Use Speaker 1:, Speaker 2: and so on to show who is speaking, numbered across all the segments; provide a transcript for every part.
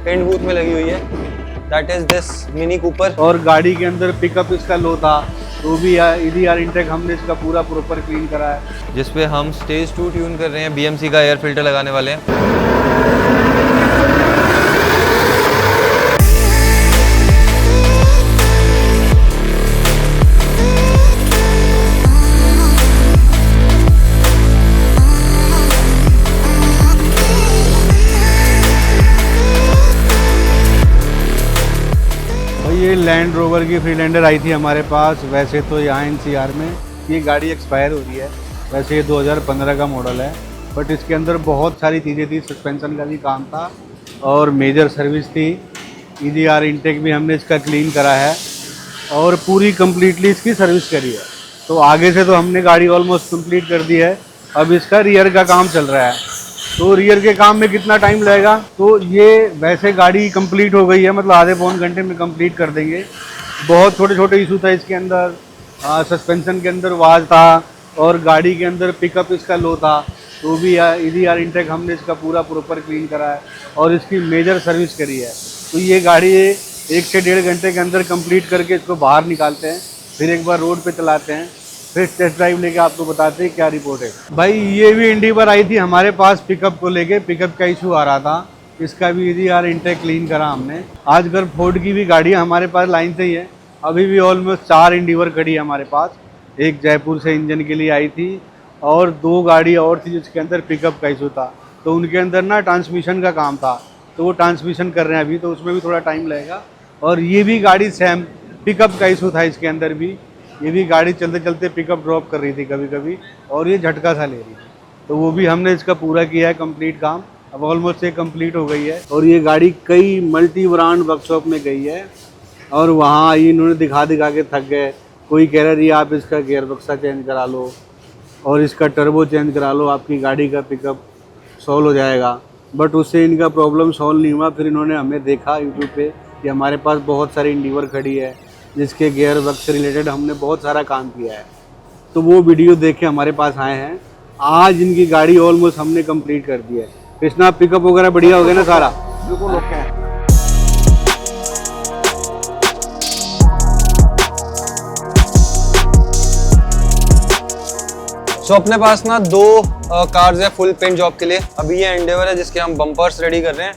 Speaker 1: Paint booth में लगी हुई है, that is this mini Cooper.
Speaker 2: और गाड़ी के अंदर पिकअप इसका लो था, तो भी EDR इंटेक हमने इसका पूरा प्रॉपर क्लीन करा है।
Speaker 1: जिसपे हम स्टेज 2 ट्यून कर रहे हैं, BMC का एयर फिल्टर लगाने वाले हैं।
Speaker 2: ये लैंड रोवर की फ्रीलैंडर आई थी हमारे पास। वैसे तो यहाँ NCR में ये गाड़ी एक्सपायर हो रही है, वैसे ये 2015 का मॉडल है, बट इसके अंदर बहुत सारी चीज़ें थी। सस्पेंशन का भी काम था और मेजर सर्विस थी। EDR इंटेक भी हमने इसका क्लीन करा है और पूरी कम्प्लीटली इसकी सर्विस करी है। तो आगे से तो हमने गाड़ी ऑलमोस्ट कंप्लीट कर दी है, अब इसका रियर का काम चल रहा है। तो रियर के काम में कितना टाइम लगेगा, तो ये वैसे गाड़ी कंप्लीट हो गई है, मतलब आधे पौन घंटे में कंप्लीट कर देंगे। बहुत छोटे छोटे इशू था इसके अंदर, सस्पेंशन के अंदर वाज था और गाड़ी के अंदर पिकअप इसका लो था, तो भी EDR इंटेक हमने इसका पूरा प्रॉपर क्लीन करा है और इसकी मेजर सर्विस करी है। तो ये गाड़ी 1 से 1.5 घंटे के अंदर कंप्लीट करके इसको बाहर निकालते हैं, फिर एक बार रोड पे चलाते हैं, फिर टेस्ट ड्राइव लेके आपको बताते हैं क्या रिपोर्ट है। भाई ये भी इंडिवर आई थी हमारे पास पिकअप को लेके, पिकअप का इशू आ रहा था, इसका भी EDR इंटेक क्लीन करा हमने। आजकल फोर्ड की भी गाड़ियाँ हमारे पास लाइन से ही है, अभी भी ऑलमोस्ट 4 इंडिवर खड़ी है हमारे पास। एक जयपुर से इंजन के लिए आई थी और 2 गाड़ी और थी जिसके अंदर पिकअप का इशू था, तो उनके अंदर ना ट्रांसमिशन का काम था, तो वो ट्रांसमिशन कर रहे हैं अभी, तो उसमें भी थोड़ा टाइम लगेगा। और ये भी गाड़ी सेम पिकअप का इशू था इसके अंदर भी, ये भी गाड़ी चलते चलते पिकअप ड्रॉप कर रही थी कभी कभी और ये झटका सा ले रही थी, तो वो भी हमने इसका पूरा किया है कंप्लीट काम। अब ऑलमोस्ट ये कंप्लीट हो गई है और ये गाड़ी कई मल्टी ब्रांड वर्कशॉप में गई है और वहाँ इन्होंने दिखा के थक गए। कोई कह रहा है आप इसका गियर बक्सा चेंज करा लो और इसका टर्बो चेंज करा लो, आपकी गाड़ी का पिकअप सॉल्व हो जाएगा, बट उससे इनका प्रॉब्लम सॉल्व नहीं हुआ। फिर इन्होंने हमें देखा यूट्यूब पे कि हमारे पास बहुत सारी इंडिवर खड़ी है जिसके गियर बक्स से रिलेटेड हमने बहुत सारा काम किया है, तो वो वीडियो देख के हमारे पास आए हैं। आज इनकी गाड़ी ऑलमोस्ट हमने कंप्लीट कर दी है। कृष्णा पिकअप वगैरह बढ़िया हो गया ना सारा? बिल्कुल ओके है।
Speaker 1: सो अपने पास ना 2 कार्स है फुल पेंट जॉब के लिए। अभी ये एंडेवर है जिसके हम बम्पर्स रेडी कर रहे हैं।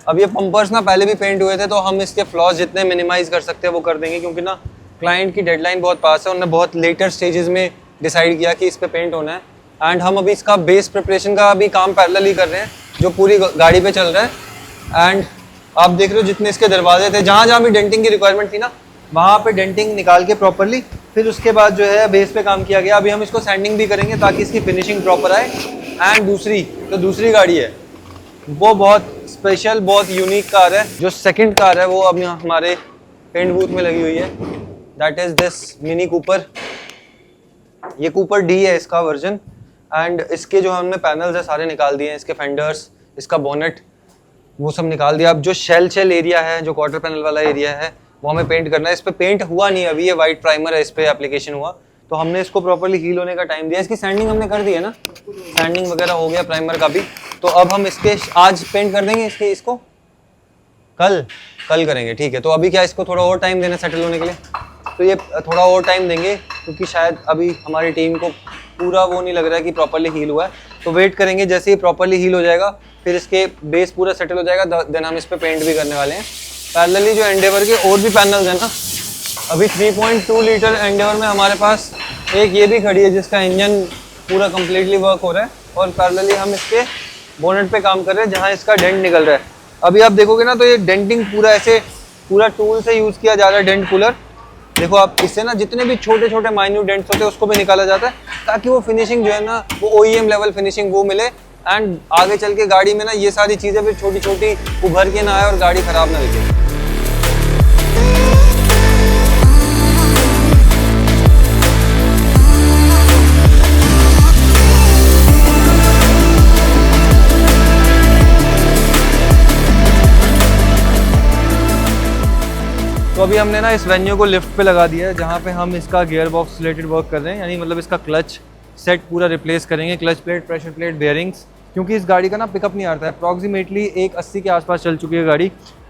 Speaker 1: अब ये बम्पर्स ना पहले भी पेंट हुए थे, तो हम इसके फ्लॉज जितने मिनिमाइज कर सकते हैं वो कर देंगे, क्योंकि ना क्लाइंट की डेडलाइन बहुत पास है। उन्होंने बहुत लेटर स्टेजेस में डिसाइड किया कि इस पे पेंट होना है एंड हम अभी इसका बेस प्रिपरेशन का अभी काम पैरेलल ही कर रहे हैं जो पूरी गाड़ी पे चल रहा है। एंड आप देख रहे हो जितने इसके दरवाजे थे, जहाँ जहाँ भी डेंटिंग की रिक्वायरमेंट थी ना, वहाँ पे डेंटिंग निकाल के प्रॉपरली फिर उसके बाद जो है बेस पे काम किया गया। अभी हम इसको सैंडिंग भी करेंगे ताकि इसकी फिनिशिंग प्रॉपर आए। एंड दूसरी गाड़ी है वो बहुत स्पेशल, बहुत यूनिक कार है। जो सेकंड कार है वो अब यहाँ हमारे पेंट बूथ में लगी हुई है, that is this mini Cooper. ये कूपर D है इसका वर्जन एंड इसके जो हमने पैनल्स है सारे निकाल दिए हैं, इसके फेंडर्स, इसका बोनेट, वो सब निकाल दिया। अब जो शेल एरिया है, जो क्वार्टर पैनल वाला एरिया है, वो हमें पेंट करना है। इस पे पेंट हुआ नहीं अभी, ये वाइट प्राइमर है, इस पे एप्लीकेशन हुआ, तो हमने इसको प्रॉपर्ली हील होने का टाइम दिया। इसकी सैंडिंग हमने कर दी है ना, सैंडिंग वगैरह हो गया प्राइमर का भी। तो अब हम इसके आज पेंट कर देंगे, इसको कल करेंगे, ठीक है। तो अभी क्या इसको थोड़ा और टाइम देना सेटल होने के लिए, तो ये थोड़ा और टाइम देंगे क्योंकि शायद अभी हमारी टीम को पूरा वो नहीं लग रहा है कि प्रॉपर्ली हील हुआ है, तो वेट करेंगे। जैसे ही प्रॉपर्ली हील हो जाएगा फिर इसके बेस पूरा सेटल हो जाएगा, देन हम इस पे पेंट भी करने वाले हैं। पैरेलली जो एंडेवर के और भी पैनल्स हैं ना, अभी 3.2 लीटर एंडेवर में हमारे पास एक ये भी खड़ी है जिसका इंजन पूरा कम्प्लीटली वर्क हो रहा है और पैरेलली हम इसके बोनेट पे काम कर रहे हैं जहाँ इसका डेंट निकल रहा है। अभी आप देखोगे ना तो ये डेंटिंग पूरा ऐसे पूरा टूल से यूज़ किया जा रहा है, डेंट पुलर। देखो आप, इससे ना जितने भी छोटे छोटे माइन्यूट डेंट्स होते हैं उसको भी निकाला जाता है ताकि वो फिनिशिंग जो है ना वो OEM लेवल फिनिशिंग वो मिले एंड आगे चल के गाड़ी में ना ये सारी चीज़ें फिर छोटी छोटी उभर के ना आए और गाड़ी ख़राब ना दिखे। तो अभी हमने ना इस वेन्यू को लिफ्ट पे लगा दिया है जहाँ पे हम इसका गियर बॉक्स रिलेटेड वर्क कर रहे हैं, यानी मतलब इसका क्लच सेट पूरा रिप्लेस करेंगे, clutch plate, pressure plate, bearings, क्योंकि इस गाड़ी का ना पिकअप नहीं आता है। अप्रॉक्सीमेटली 180 के आसपास चल चुकी है गाड़ी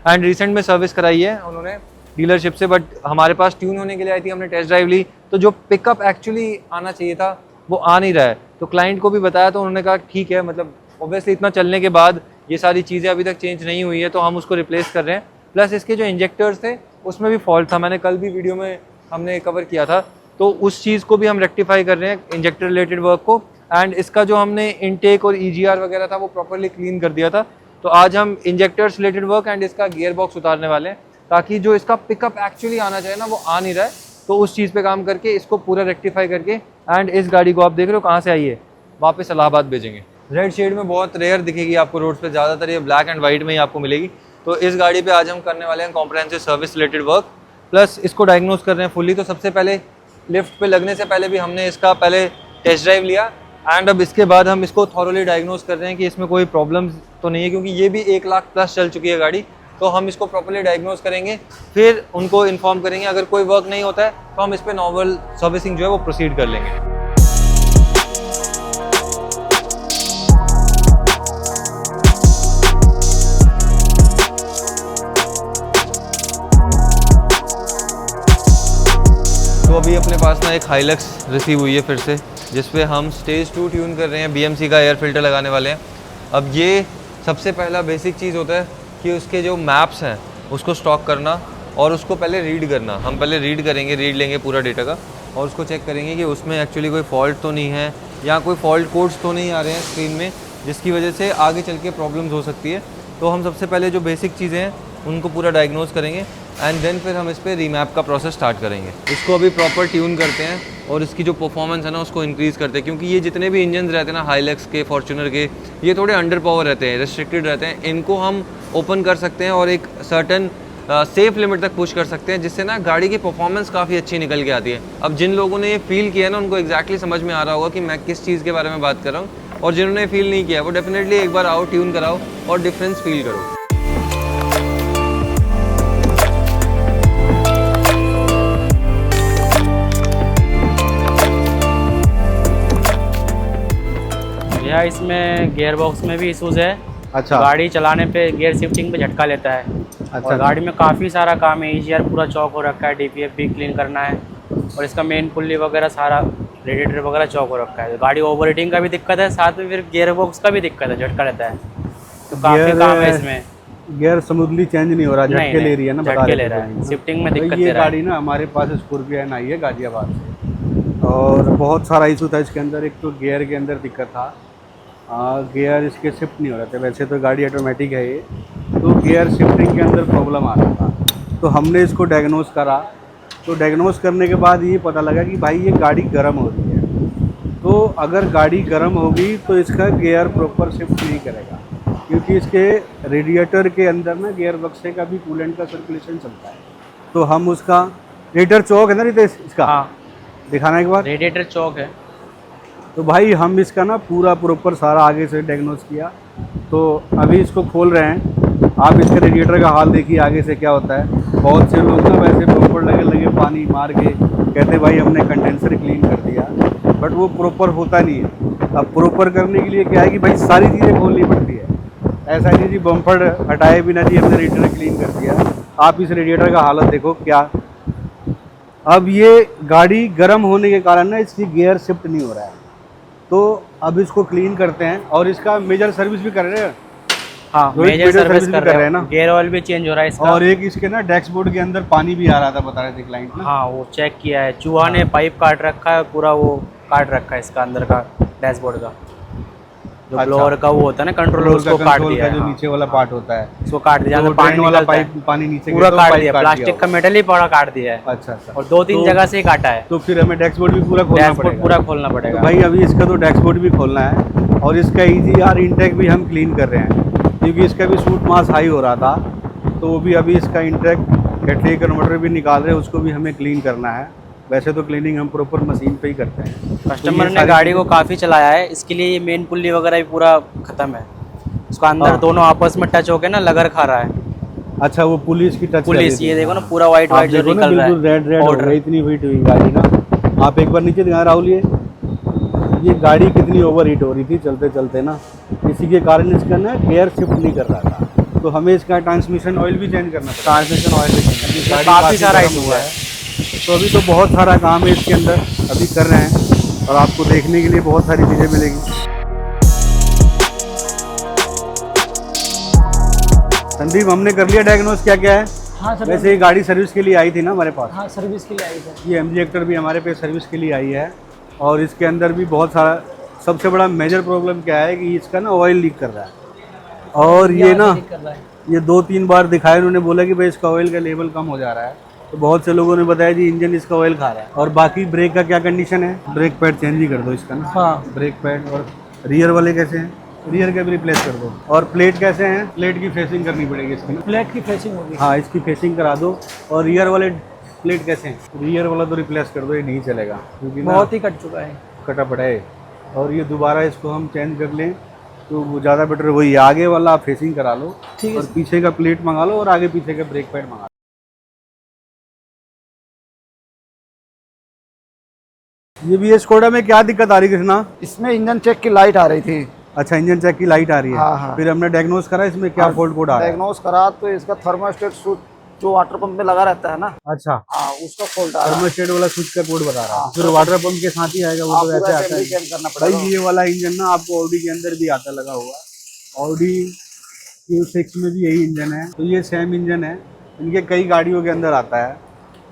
Speaker 1: एंड रिसेंट में सर्विस कराई है उन्होंने डीलरशिप से, बट हमारे पास ट्यून होने के लिए आई थी, हमने टेस्ट ड्राइव ली तो जो पिकअप एक्चुअली आना चाहिए था वो आ नहीं रहा है। तो क्लाइंट को भी बताया तो उन्होंने कहा ठीक है, मतलब ऑब्वियसली इतना चलने के बाद ये सारी चीज़ें अभी तक चेंज नहीं हुई है तो हम उसको रिप्लेस कर रहे हैं। प्लस इसके जो इंजेक्टर्स थे उसमें भी फॉल्ट था, मैंने कल भी वीडियो में हमने कवर किया था, तो उस चीज़ को भी हम रेक्टिफाई कर रहे हैं, इंजेक्टर रिलेटेड वर्क को। एंड इसका जो हमने इनटेक और EGR वगैरह था वो प्रॉपरली क्लीन कर दिया था। तो आज हम इंजेक्टर्स रिलेटेड वर्क एंड इसका गियर बॉक्स उतारने वाले हैं, ताकि जो इसका पिकअप एक्चुअली आना चाहिए ना वो आ नहीं रहा है, तो उस चीज़ पे काम करके इसको पूरा रेक्टिफाई करके एंड इस गाड़ी को आप देख रहे हो कहाँ से आई है, वापस इलाहाबाद भेजेंगे। रेड शेड में बहुत रेयर दिखेगी आपको रोड पे, ज़्यादातर ये ब्लैक एंड वाइट में ही आपको मिलेगी। तो इस गाड़ी पे आज हम करने वाले हैं comprehensive service related work, plus इसको डायग्नोज कर रहे हैं फुल्ली। तो सबसे पहले लिफ्ट पे लगने से पहले भी हमने इसका पहले टेस्ट ड्राइव लिया एंड अब इसके बाद हम इसको थॉरोली डायग्नोज कर रहे हैं कि इसमें कोई प्रॉब्लम्स तो नहीं है, क्योंकि ये भी 1 लाख प्लस चल चुकी है गाड़ी। तो हम इसको प्रॉपर्ली डायग्नोज करेंगे, फिर उनको इन्फॉर्म करेंगे। अगर कोई वर्क नहीं होता है तो हम इस पर नॉर्मल सर्विसिंग जो है वो प्रोसीड कर लेंगे। तो अभी अपने पास ना एक हाइलक्स रिसीव हुई है फिर से, जिस पे हम स्टेज 2 ट्यून कर रहे हैं, BMC का एयर फिल्टर लगाने वाले हैं। अब ये सबसे पहला बेसिक चीज़ होता है कि उसके जो मैप्स हैं उसको स्टॉक करना और उसको पहले रीड करना। हम पहले रीड करेंगे, रीड लेंगे पूरा डेटा का और उसको चेक करेंगे कि उसमें एक्चुअली कोई फॉल्ट तो नहीं है या कोई फॉल्ट कोड्स तो नहीं आ रहे हैं स्क्रीन में, जिसकी वजह से आगे चल के प्रॉब्लम्स हो सकती है। तो हम सबसे पहले जो बेसिक चीज़ें हैं उनको पूरा डायग्नोज करेंगे एंड देन फिर हम इस पर रीमैप का प्रोसेस स्टार्ट करेंगे। इसको अभी प्रॉपर ट्यून करते हैं और इसकी जो परफॉर्मेंस है ना उसको इंक्रीज़ करते हैं, क्योंकि ये जितने भी इंजन रहते हैं ना हाइलक्स के, फॉर्च्यूनर के, ये थोड़े अंडर पावर रहते हैं, रिस्ट्रिक्टेड रहते हैं। इनको हम ओपन कर सकते हैं और एक सर्टन सेफ लिमिट तक पुश कर सकते हैं, जिससे ना गाड़ी की परफॉर्मेंस काफ़ी अच्छी निकल के आती है। अब जिन लोगों ने ये फील किया है ना उनको एक्जैक्टली समझ में आ रहा होगा कि मैं किस चीज़ के बारे में बात कर रहा हूँ, और जिन्होंने फील नहीं किया वो डेफिनेटली एक बार आओ, ट्यून कराओ और डिफरेंस फील करो।
Speaker 3: भैया इसमें गियर बॉक्स में भी इशूज़ है।
Speaker 2: अच्छा।
Speaker 3: गाड़ी चलाने पे गियर शिफ्टिंग पे झटका लेता है।
Speaker 2: अच्छा।
Speaker 3: और गाड़ी में काफ़ी सारा काम है, EGR पूरा चौक हो रखा है, DPF भी क्लीन करना है और इसका मेन पुल्ली वगैरह सारा रेडिएटर वगैरह चौक हो रखा है। गाड़ी ओवर हीटिंग का भी दिक्कत है, साथ में फिर गियर बॉक्स का भी दिक्कत है, झटका लेता है। तो काफ़ी काम है इसमें।
Speaker 2: गियर स्मूथली चेंज नहीं हो रहा, झटके ले रही है ना,
Speaker 3: झटके ले रहा है, शिफ्टिंग में दिक्कत
Speaker 2: ये गाड़ी ना हमारे पास स्कॉर्पियो आई है गाजियाबाद से, और बहुत सारा इशू था इसके अंदर। एक तो गियर के अंदर दिक्कत था, गियर इसके शिफ्ट नहीं हो रहे थे। वैसे तो गाड़ी ऑटोमेटिक है ये, तो गियर शिफ्टिंग के अंदर प्रॉब्लम आ रहा था। तो हमने इसको डायग्नोज करा, तो डायग्नोज करने के बाद ये पता लगा कि भाई ये गाड़ी गर्म हो रही है। तो अगर गाड़ी गर्म होगी तो इसका गियर प्रॉपर शिफ्ट नहीं करेगा, क्योंकि इसके रेडिएटर के अंदर ना गियर बक्से का भी कूलेंट का सर्कुलेशन चलता है। तो हम उसका रेडिएटर चौक है ना रितेश, इसका
Speaker 3: हाँ
Speaker 2: दिखाना एक बार।
Speaker 3: रेडिएटर चौक है।
Speaker 2: तो भाई हम इसका ना पूरा प्रॉपर सारा आगे से डायग्नोज किया, तो अभी इसको खोल रहे हैं। आप इसके रेडिएटर का हाल देखिए आगे से क्या होता है। बहुत से लोग ना वैसे प्रॉपर लगे पानी मार के कहते भाई हमने कंडेंसर क्लीन कर दिया, बट वो प्रॉपर होता नहीं है। अब प्रॉपर करने के लिए क्या है कि भाई सारी चीज़ें खोलनी पड़ती है। ऐसा नहीं जी बम्पर हटाए बिना जी हमने रेडिएटर क्लीन कर दिया। आप इस रेडिएटर का हालत देखो क्या। अब ये गाड़ी गर्म होने के कारण ना इसकी गियर शिफ्ट नहीं हो रहा है, तो अब इसको क्लीन करते हैं और इसका मेजर सर्विस भी कर रहे हैं।
Speaker 3: हाँ मेजर सर्विस कर रहे हैं ना, गियर ऑयल भी चेंज हो रहा है इसका।
Speaker 2: और एक इसके ना डैशबोर्ड के अंदर पानी भी आ रहा था, बता रहे थे क्लाइंट ना।
Speaker 3: हाँ वो चेक किया है, चूहा ने पाइप काट रखा है, पूरा वो काट रखा है इसका अंदर का डैशबोर्ड का जो ब्लोअर का वो होता है ना कंट्रोलर, उसको काट दिया है।
Speaker 2: जो नीचे वाला पार्ट होता है
Speaker 3: उसको काट दिया,
Speaker 2: तो
Speaker 3: पानी
Speaker 2: वाला
Speaker 3: निकलता है,
Speaker 2: पानी नीचे
Speaker 3: पूरा काट दिया। प्लास्टिक का मेटल ही पूरा काट दिया है।
Speaker 2: अच्छा अच्छा।
Speaker 3: और 2-3 जगह से ही काटा है,
Speaker 2: तो फिर हमें डैशबोर्ड भी पूरा खोलना पड़ेगा।
Speaker 3: पूरा खोलना पड़ेगा।
Speaker 2: तो भाई अभी इसका तो डैशबोर्ड भी खोलना है और इसका EGR इंटेक भी हम क्लीन कर रहे हैं, क्योंकि इसका भी सूट मास हाई हो रहा था। तो वो भी अभी इसका इंटेक कैटलिक कन्वर्टर भी निकाल रहे हैं, उसको भी हमें क्लीन करना है। वैसे तो क्लीनिंग हम प्रॉपर मशीन पे ही करते हैं।
Speaker 3: कस्टमर ने गाड़ी को काफ़ी चलाया है, इसके लिए ये मेन पुल्ली वगैरह भी पूरा ख़त्म है। उसका अंदर दोनों आपस में टच होके ना लगर खा रहा है।
Speaker 2: अच्छा वो पुलिस की टच,
Speaker 3: पुलिस ये देखो ना पूरा वाइट वाइट जो निकल रहा है,
Speaker 2: बिल्कुल रेड हो गई, इतनी हीट हुई गाड़ी ना। आप एक बार नीचे दिखा राहुल, ये गाड़ी कितनी ओवर हीट हो रही थी चलते चलते ना। इसी के कारण इसका ना गियर शिफ्ट नहीं कर रहा था, तो हमें इसका ट्रांसमिशन ऑयल भी चेंज करना पड़ा।
Speaker 3: ट्रांसमिशन ऑयल भी चेंज
Speaker 2: गाड़ी
Speaker 3: काफ़ी सारा
Speaker 2: गर्म
Speaker 3: इशू
Speaker 2: हुआ
Speaker 3: है।
Speaker 2: तो अभी तो बहुत सारा काम है इसके अंदर, अभी कर रहे हैं और आपको देखने के लिए बहुत सारी चीज़ें मिलेगी। संदीप, हमने कर लिया डायग्नोस क्या क्या है?
Speaker 4: हाँ सर।
Speaker 2: वैसे ये गाड़ी सर्विस के लिए आई थी ना हमारे पास।
Speaker 4: हाँ, सर्विस के लिए आई सर।
Speaker 2: ये MG हेक्टर भी हमारे पे सर्विस के लिए आई है और इसके अंदर भी बहुत सारा, सबसे बड़ा मेजर प्रॉब्लम क्या है कि इसका ना ऑयल लीक कर रहा है। और ये ना
Speaker 4: कर रहा है।
Speaker 2: ये 2-3 बार दिखाया, उन्होंने बोला कि भाई इसका ऑयल का लेवल कम हो जा रहा है, तो बहुत से लोगों ने बताया जी इंजन इसका ऑयल खा रहा है। और बाकी ब्रेक का क्या कंडीशन है? ब्रेक पैड चेंज ही कर दो इसका ना।
Speaker 4: हाँ।
Speaker 2: Brake pad. और रियर वाले कैसे हैं? रियर के भी रिप्लेस कर दो। और प्लेट कैसे हैं? प्लेट की फेसिंग करनी पड़ेगी इसकी ना।
Speaker 4: प्लेट की फेसिंग होगी।
Speaker 2: हाँ, इसकी फेसिंग करा दो। और रियर वाले प्लेट कैसे हैं? रियर वाला तो रिप्लेस कर दो, ये नहीं चलेगा क्योंकि ना
Speaker 4: बहुत ही कट चुका है।
Speaker 2: कटा पड़ा है। और ये दोबारा इसको हम चेंज कर लें तो वो ज़्यादा बेटर। वही आगे वाला आप फेसिंग करा लो
Speaker 4: ठीक है।
Speaker 2: और पीछे का प्लेट मंगा लो और आगे पीछे का ब्रेक पैड मंगा लो। ये भी स्कोडा में क्या दिक्कत आ रही है कृष्णा?
Speaker 5: इसमें इंजन चेक की लाइट आ रही थी।
Speaker 2: अच्छा, इंजन चेक की लाइट आ रही है।
Speaker 5: हाँ, हाँ।
Speaker 2: फिर हमने डायग्नोस करा, इसमें क्या फॉल्ट कोड आ रहा है?
Speaker 5: डायग्नोस करा तो इसका थर्मोस्टेट स्विच जो वाटर पंप में लगा रहता है ना,
Speaker 2: अच्छा,
Speaker 5: हाँ, उसका फॉल्ट आ रहा है।
Speaker 2: थर्मोस्टेट वाला स्विच का कोड बता रहा है।
Speaker 5: हाँ।
Speaker 2: फिर वाटर पंप के साथ ही आएगा वो, तो वैसे आता है।
Speaker 5: चेंज करना
Speaker 2: भाई
Speaker 5: पड़ेगा।
Speaker 2: ये वाला इंजन ना आपको ऑडी के अंदर भी आता लगा हुआ। ऑडी Q6 में भी यही इंजन है, तो ये सेम इंजन है, इनके कई गाड़ियों के अंदर आता है।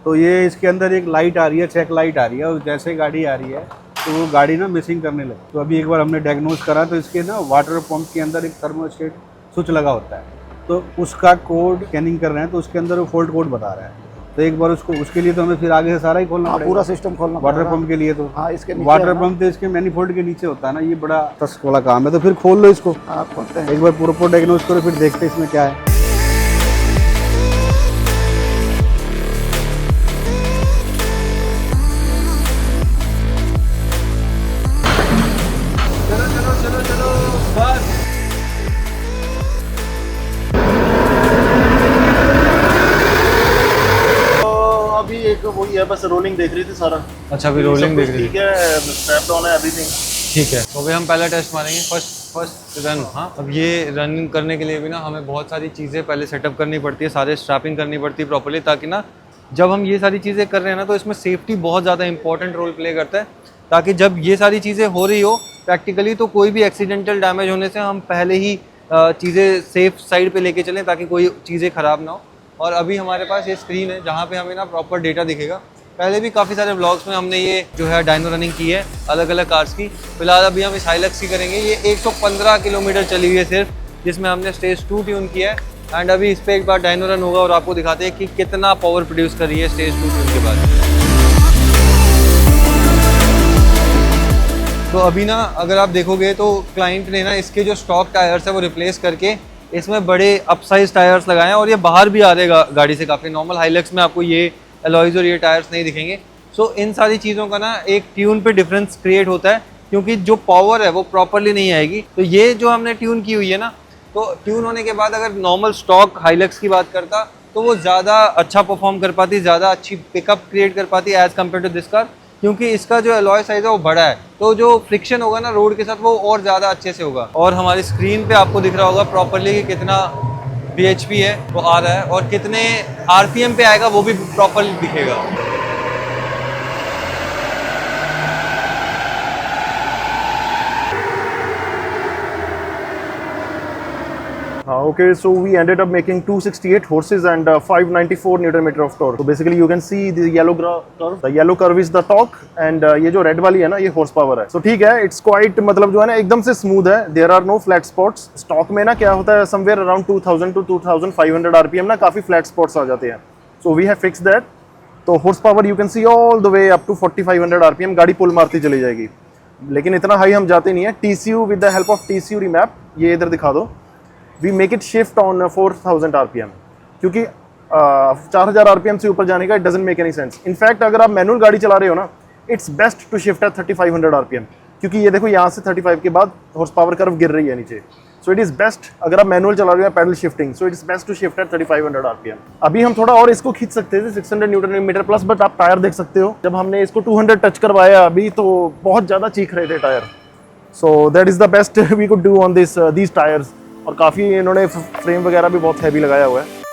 Speaker 2: तो ये इसके अंदर एक लाइट आ रही है, चेक लाइट आ रही है, और जैसे गाड़ी आ रही है तो वो गाड़ी ना मिसिंग करने लगी। तो अभी एक बार हमने डायग्नोस करा तो इसके ना वाटर पंप के अंदर एक थर्मोस्टेट स्विच लगा होता है, तो उसका कोड स्कैनिंग कर रहे हैं, तो उसके अंदर वो फॉल्ट कोड बता रहा है। तो एक बार उसको, उसके लिए तो हमें फिर आगे से सारा ही खोलना पड़ेगा,
Speaker 5: पूरा सिस्टम खोलना
Speaker 2: वाटर
Speaker 5: पड़ेगा।
Speaker 2: पंप के लिए। तो
Speaker 5: हाँ, इसके नीचे
Speaker 2: वाटर
Speaker 5: है ना।
Speaker 2: पंप तो इसके मैनीफोल्ड के नीचे होता है ना, ये बड़ा टस्क वाला काम है। तो फिर खोल लो इसको,
Speaker 5: हाँ, खोलते हैं।
Speaker 2: एक बार प्रॉपर डायग्नोस करो, फिर देखते हैं इसमें क्या है।
Speaker 6: अभी एक वही है, बस रोलिंग देख रही थी सारा।
Speaker 1: अच्छा, अभी रोलिंग देख रही
Speaker 6: ठीक है, स्ट्रैप डाउन है, एवरीथिंग
Speaker 1: ठीक है। तो अभी हम पहला टेस्ट मारेंगे, फर्स्ट रन। हाँ, अब ये रन करने के लिए भी ना हमें बहुत सारी चीज़ें पहले सेटअप करनी पड़ती है, सारे स्ट्रैपिंग करनी पड़ती है प्रॉपर्ली, ताकि ना जब हम ये सारी चीज़ें कर रहे हैं ना तो इसमें सेफ्टी बहुत ज़्यादा इंपॉर्टेंट रोल प्ले करता है, ताकि जब ये सारी चीज़ें हो रही हो प्रैक्टिकली तो कोई भी एक्सीडेंटल डैमेज होने से हम पहले ही चीज़ें सेफ साइड पे लेके चलें, ताकि कोई चीज़ें ख़राब ना हो। और अभी हमारे पास ये स्क्रीन है जहाँ पे हमें ना प्रॉपर डेटा दिखेगा। पहले भी काफ़ी सारे ब्लॉग्स में हमने ये जो है डायनो रनिंग की है अलग अलग कार्स की। फिलहाल अभी हम इस हाइलक्स की करेंगे। ये 115 किलोमीटर चली हुई है सिर्फ, जिसमें हमने स्टेज 2 ट्यून किया है। एंड अभी इस पर एक बार डायनो रन होगा और आपको दिखाते हैं कि कितना पावर प्रोड्यूस कर रही है स्टेज 2 ट्यून के बाद। तो अभी ना अगर आप देखोगे तो क्लाइंट ने ना इसके जो स्टॉक टायर्स है वो रिप्लेस करके इसमें बड़े अपसाइज टायर्स लगाए हैं, और ये बाहर भी आ रहे गाड़ी से काफ़ी। नॉर्मल हाइलक्स में आपको ये अलॉयज़ और ये टायर्स नहीं दिखेंगे। सो इन सारी चीज़ों का ना एक ट्यून पे डिफरेंस क्रिएट होता है, क्योंकि जो पावर है वो प्रॉपरली नहीं आएगी। तो ये जो हमने ट्यून की हुई है ना, तो ट्यून होने के बाद अगर नॉर्मल स्टॉक हाइलक्स की बात करता तो वो ज़्यादा अच्छा परफॉर्म कर पाती, ज़्यादा अच्छी पिकअप क्रिएट कर पाती as compare to this car, क्योंकि इसका जो अलॉय साइज़ है वो बड़ा है। तो जो फ्रिक्शन होगा ना रोड के साथ वो और ज़्यादा अच्छे से होगा। और हमारी स्क्रीन पे आपको दिख रहा होगा प्रॉपरली कि कितना bhp है वो आ रहा है, और कितने rpm पे आएगा वो भी प्रॉपरली दिखेगा।
Speaker 6: Okay, so we ended up making 268 horses and 594 Newton meter of torque. So basically you can see the yellow curve. The yellow curve is the torque and ये जो red वाली है ना ये horse power है. So ठीक है, it's quite मतलब जो है ना एकदम से smooth है. There are no flat spots. Stock में ना क्या होता है, somewhere around 2000 to 2500 RPM ना काफी flat spots आ जाते हैं. So we have fixed that. तो horse power you can see all the way up to 4500 RPM गाड़ी पुल मारती चली जाएगी. लेकिन इतना हाई हम जाते नहीं है. TCU with the help of TCU remap, ये इधर दिखा दो. We make it shift on 4000 RPM, क्योंकि 4000 RPM से ऊपर जाने का it doesn't make any sense. In fact अगर आप मैनुअल गाड़ी चला रहे हो ना, it's best to shift at 3500 RPM, क्योंकि ये देखो यहाँ से 35 के बाद हॉर्स पावर कर्व गिर रही है नीचे. So it is best अगर आप मैनुअल चला रहे हो paddle shifting, so it is best to shift at 3500 RPM. अभी हम थोड़ा और इसको खींच सकते थे 600 न्यूटन मीटर प्लस, बट आप टायर देख सकते हो जब हमने इसको 200 टच करवाया अभी तो बहुत ज़्यादा चीख रहे थे tyre. So that is the best we could do on this these tyres. और काफ़ी इन्होंने फ्रेम वगैरह भी बहुत हैवी लगाया हुआ है।